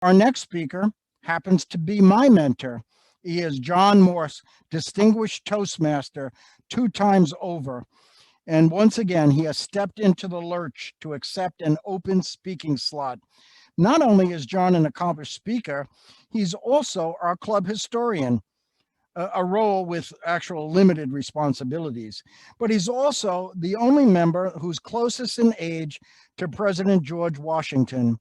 Our next speaker happens to be my mentor. He is John Morse, Distinguished Toastmaster 2 times over. And once again, he has stepped into the lurch to accept an open speaking slot. Not only is John an accomplished speaker, he's also our club historian, a role with actual limited responsibilities. But he's also the only member who's closest in age to President George Washington.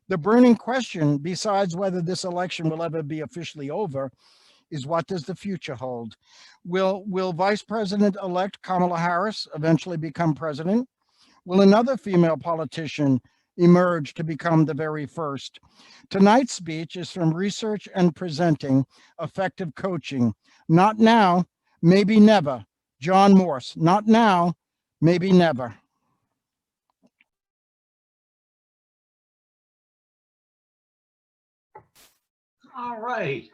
The burning question, besides whether this election will ever be officially over, is what does the future hold? Will Vice President-elect Kamala Harris eventually become president? Will another female politician emerge to become the very first? Tonight's speech is from Research and Presenting Effective Coaching. Not now, maybe never. John Morse. Not now, maybe never. All right.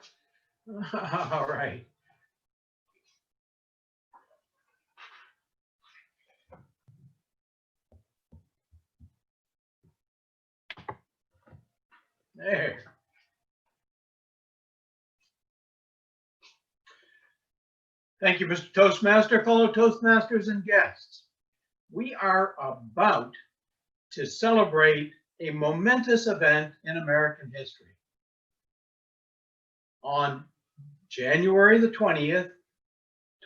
All right. There. Thank you, Mr. Toastmaster, fellow Toastmasters and guests. We are about to celebrate a momentous event in American history. On January the 20th,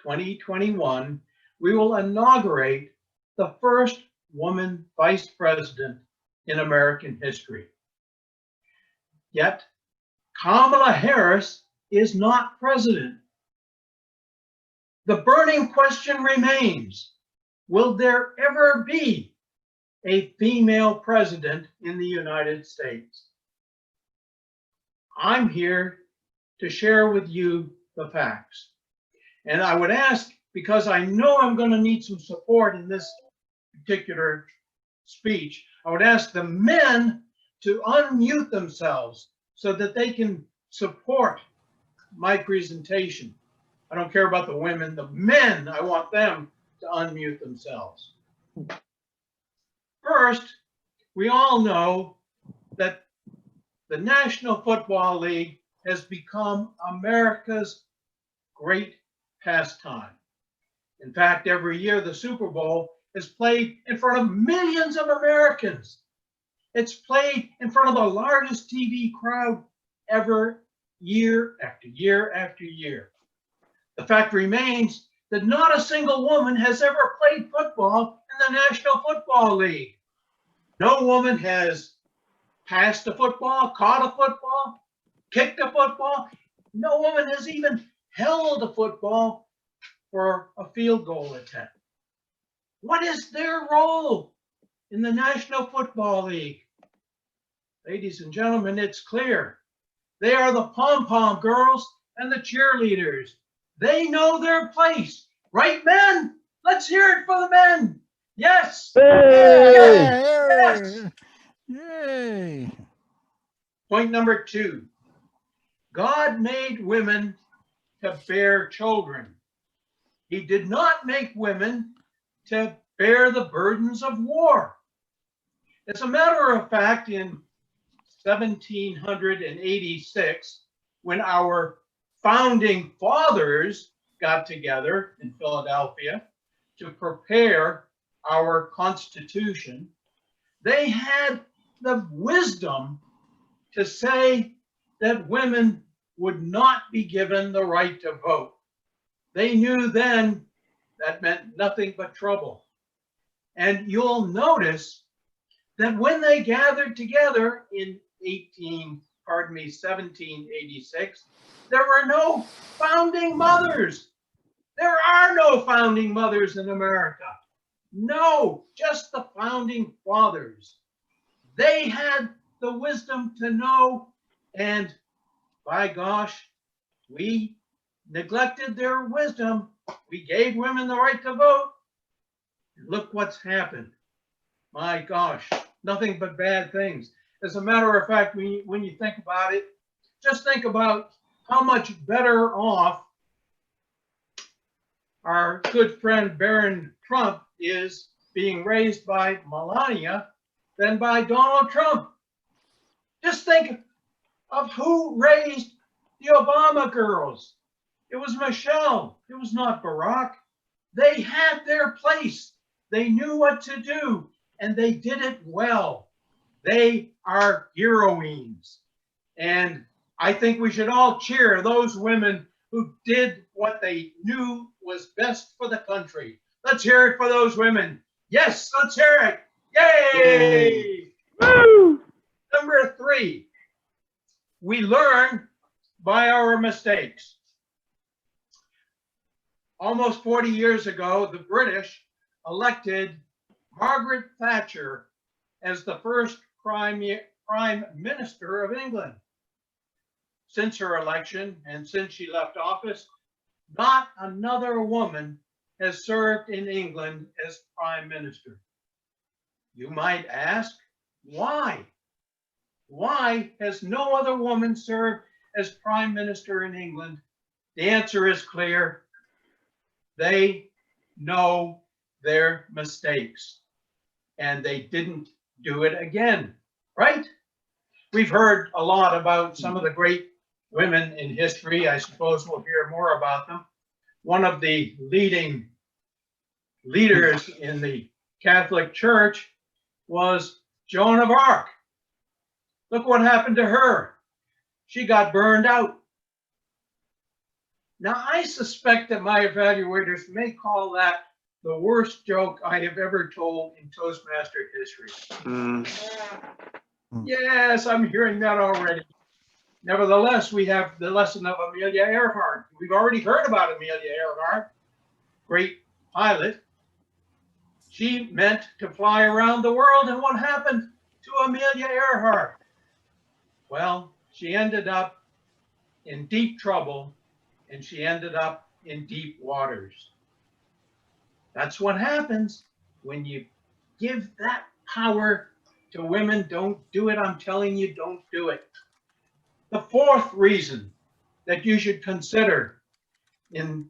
2021, we will inaugurate the first woman vice president in American history. Yet, Kamala Harris is not president. The burning question remains, will there ever be a female president in the United States? I'm here to share with you the facts. And I would ask, because I know I'm going to need some support in this particular speech, I would ask the men to unmute themselves so that they can support my presentation. I don't care about the women, the men, I want them to unmute themselves. First, we all know that the National Football League has become America's great pastime. In fact, every year the Super Bowl is played in front of millions of Americans. It's played in front of the largest TV crowd ever, year after year after year. The fact remains that not a single woman has ever played football in the National Football League. No woman has passed a football, caught a football, kicked a football. No woman has even held a football for a field goal attempt. What is their role in the National Football League? Ladies and gentlemen, it's clear. They are the pom-pom girls and the cheerleaders. They know their place. Right, men? Let's hear it for the men. Yes. Hey! Yes. Yay! Point number 2. God made women to bear children. He did not make women to bear the burdens of war. As a matter of fact, in 1786, when our founding fathers got together in Philadelphia to prepare our Constitution, they had the wisdom to say that women would not be given the right to vote. They knew then that meant nothing but trouble. And you'll notice that when they gathered together in 1786, there were no founding mothers. There are no founding mothers in America. No, just the founding fathers. They had the wisdom to know, and by gosh, we neglected their wisdom. We gave women the right to vote. And look what's happened. My gosh, nothing but bad things. As a matter of fact, when you think about it, just think about how much better off our good friend Baron Trump is being raised by Melania than by Donald Trump. Just think of who raised the Obama girls. It was Michelle. It was not Barack. They had their place. They knew what to do, and they did it well. They are heroines. And I think we should all cheer those women who did what they knew was best for the country. Let's hear it for those women. Yes, let's hear it. Yay! Woo! Number 3, we learn by our mistakes. Almost 40 years ago, the British elected Margaret Thatcher as the first Prime Minister of England. Since her election and since she left office, not another woman has served in England as Prime Minister. You might ask, why? Why has no other woman served as Prime Minister in England? The answer is clear. They know their mistakes and they didn't do it again, right? We've heard a lot about some of the great women in history. I suppose we'll hear more about them. One of the leading leaders in the Catholic Church was Joan of Arc. Look what happened to her. She got burned out. Now, I suspect that my evaluators may call that the worst joke I have ever told in Toastmaster history. Yes, I'm hearing that already. Nevertheless, we have the lesson of Amelia Earhart. We've already heard about Amelia Earhart, great pilot. She meant to fly around the world, and what happened to Amelia Earhart? Well, she ended up in deep trouble, and she ended up in deep waters. That's what happens when you give that power to women. Don't do it. I'm telling you, don't do it. The 4th reason that you should consider in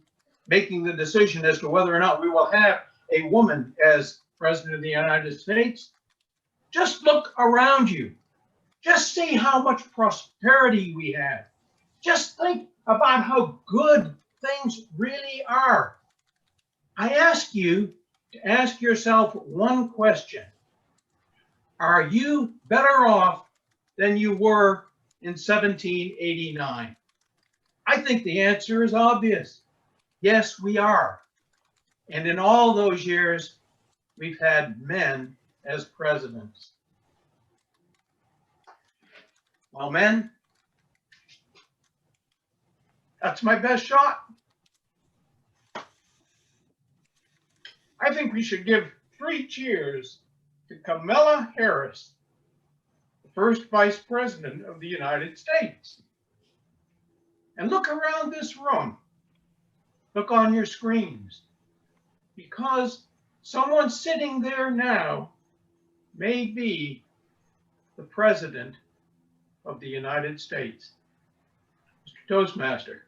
making the decision as to whether or not we will have a woman as President of the United States, just look around you. Just see how much prosperity we have. Just think about how good things really are. I ask you to ask yourself one question. Are you better off than you were in 1789? I think the answer is obvious. Yes, we are. And in all those years, we've had men as presidents. Well, men, that's my best shot. I think we should give 3 cheers to Kamala Harris, the first Vice President of the United States. And look around this room. Look on your screens. Because someone sitting there now may be the President of the United States. Mr. Toastmaster.